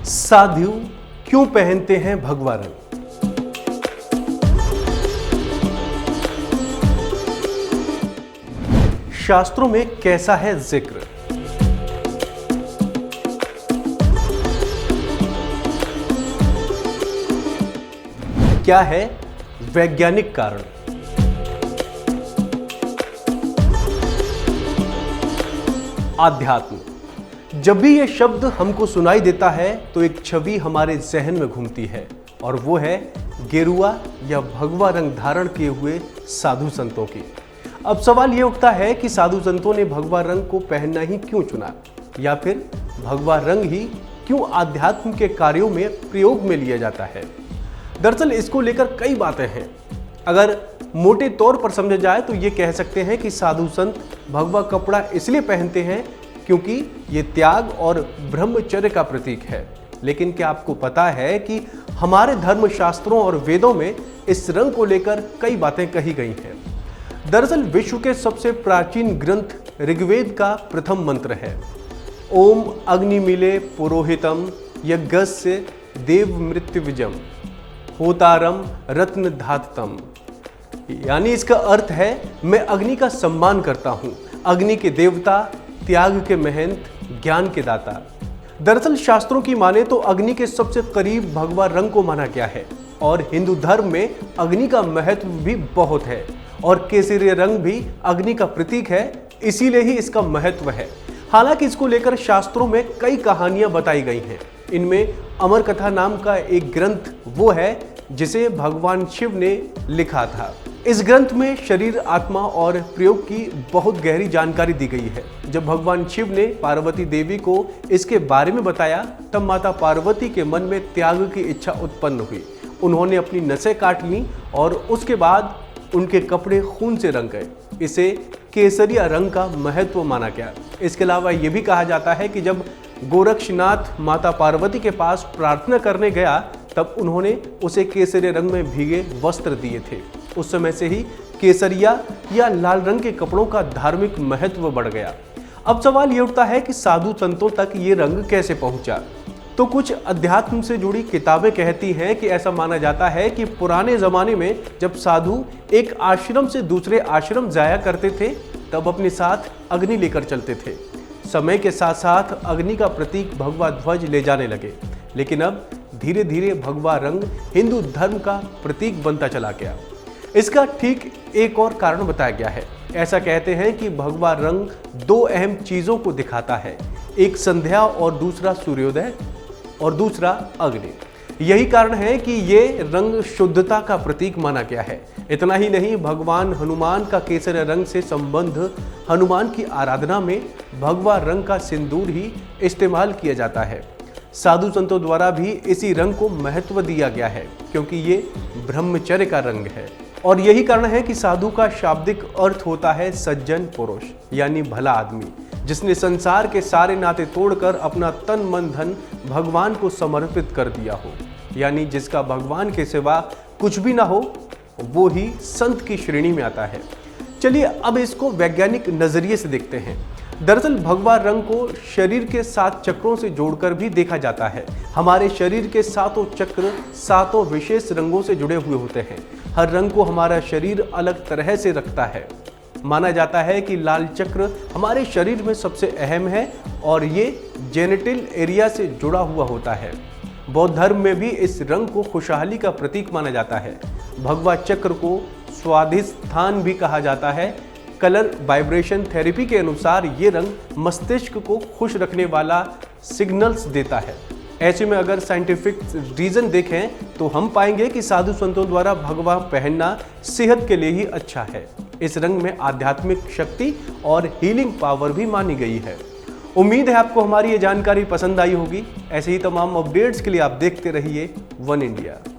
साधु क्यों पहनते हैं भगवा रंग? शास्त्रों में कैसा है जिक्र? क्या है वैज्ञानिक कारण? आध्यात्म। जब भी यह शब्द हमको सुनाई देता है तो एक छवि हमारे जहन में घूमती है और वो है गेरुआ या भगवा रंग धारण किए हुए साधु संतों की। अब सवाल ये उठता है कि साधु संतों ने भगवा रंग को पहनना ही क्यों चुना, या फिर भगवा रंग ही क्यों आध्यात्म के कार्यों में प्रयोग में लिया जाता है। दरअसल इसको लेकर कई बातें हैं। अगर मोटे तौर पर समझा जाए तो ये कह सकते हैं कि साधु संत भगवा कपड़ा इसलिए पहनते हैं क्योंकि ये त्याग और ब्रह्मचर्य का प्रतीक है। लेकिन क्या आपको पता है कि हमारे धर्म शास्त्रों और वेदों में इस रंग को लेकर कई बातें कही गई हैं। दरअसल विश्व के सबसे प्राचीन ग्रंथ ऋग्वेद का प्रथम मंत्र है ओम अग्निमीले पुरोहितम यज्ञस्य देव मृत्युविजम होतारम रत्न धाततम। यानी इसका अर्थ है मैं अग्नि का सम्मान करता हूँ, अग्नि के देवता, त्याग के महंत, ज्ञान के दाता। दरअसल शास्त्रों की माने तो अग्नि के सबसे करीब भगवा रंग को माना गया है और हिंदू धर्म में अग्नि का महत्व भी बहुत है और केसरी रंग भी अग्नि का प्रतीक है, इसीलिए ही इसका महत्व है। हालांकि इसको लेकर शास्त्रों में कई कहानियां बताई गई हैं। इनमें अमर कथा नाम का एक ग्रंथ वो है जिसे भगवान शिव ने लिखा था। इस ग्रंथ में शरीर, आत्मा और प्रयोग की बहुत गहरी जानकारी दी गई है। जब भगवान शिव ने पार्वती देवी को इसके बारे में बताया तब माता पार्वती के मन में त्याग की इच्छा उत्पन्न हुई। उन्होंने अपनी नसें काट लीं और उसके बाद उनके कपड़े खून से रंग गए। इसे केसरिया रंग का महत्व माना गया। इसके अलावा ये भी कहा जाता है कि जब गोरक्षनाथ माता पार्वती के पास प्रार्थना करने गया तब उन्होंने उसे केसरी रंग में भीगे वस्त्र दिए थे। उस समय से ही केसरिया या लाल रंग के कपड़ों का धार्मिक महत्व बढ़ गया। अब सवाल ये उठता है कि साधु संतों तक ये रंग कैसे पहुंचा। तो कुछ अध्यात्म से जुड़ी किताबें कहती हैं कि ऐसा माना जाता है कि पुराने जमाने में जब साधु एक आश्रम से दूसरे आश्रम जाया करते थे तब अपने साथ अग्नि लेकर चलते थे। समय के साथ साथ अग्नि का प्रतीक भगवा ध्वज ले जाने लगे, लेकिन अब धीरे धीरे भगवा रंग हिंदू धर्म का प्रतीक बनता चला गया। इसका ठीक एक और कारण बताया गया है। ऐसा कहते हैं कि भगवा रंग दो अहम चीजों को दिखाता है, एक संध्या और दूसरा सूर्योदय और दूसरा अग्नि। यही कारण है कि ये रंग शुद्धता का प्रतीक माना गया है। इतना ही नहीं, भगवान हनुमान का केसरी रंग से संबंध हनुमान की आराधना में भगवा रंग का सिंदूर ही इस्तेमाल किया जाता है। साधु संतों द्वारा भी इसी रंग को महत्व दिया गया है क्योंकि ये ब्रह्मचर्य का रंग है और यही कारण है कि साधु का शाब्दिक अर्थ होता है सज्जन पुरुष, यानी भला आदमी जिसने संसार के सारे नाते तोड़कर अपना तन मन धन भगवान को समर्पित कर दिया हो, यानी जिसका भगवान के सिवा कुछ भी ना हो, वो ही संत की श्रेणी में आता है। चलिए अब इसको वैज्ञानिक नजरिए से देखते हैं। दरअसल भगवा रंग को शरीर के 7 चक्रों से जोड़कर भी देखा जाता है। हमारे शरीर के 7 चक्र 7 विशेष रंगों से जुड़े हुए होते हैं। हर रंग को हमारा शरीर अलग तरह से रखता है। माना जाता है कि लाल चक्र हमारे शरीर में सबसे अहम है और ये जेनिटल एरिया से जुड़ा हुआ होता है। बौद्ध धर्म में भी इस रंग को खुशहाली का प्रतीक माना जाता है। भगवा चक्र को स्वाधिष्ठान भी कहा जाता है। कलर वाइब्रेशन थेरेपी के अनुसार ये रंग मस्तिष्क को खुश रखने वाला सिग्नल्स देता है। ऐसे में अगर साइंटिफिक रीजन देखें तो हम पाएंगे कि साधु संतों द्वारा भगवा पहनना सेहत के लिए ही अच्छा है। इस रंग में आध्यात्मिक शक्ति और हीलिंग पावर भी मानी गई है। उम्मीद है आपको हमारी ये जानकारी पसंद आई होगी। ऐसे ही तमाम अपडेट्स के लिए आप देखते रहिए वन इंडिया।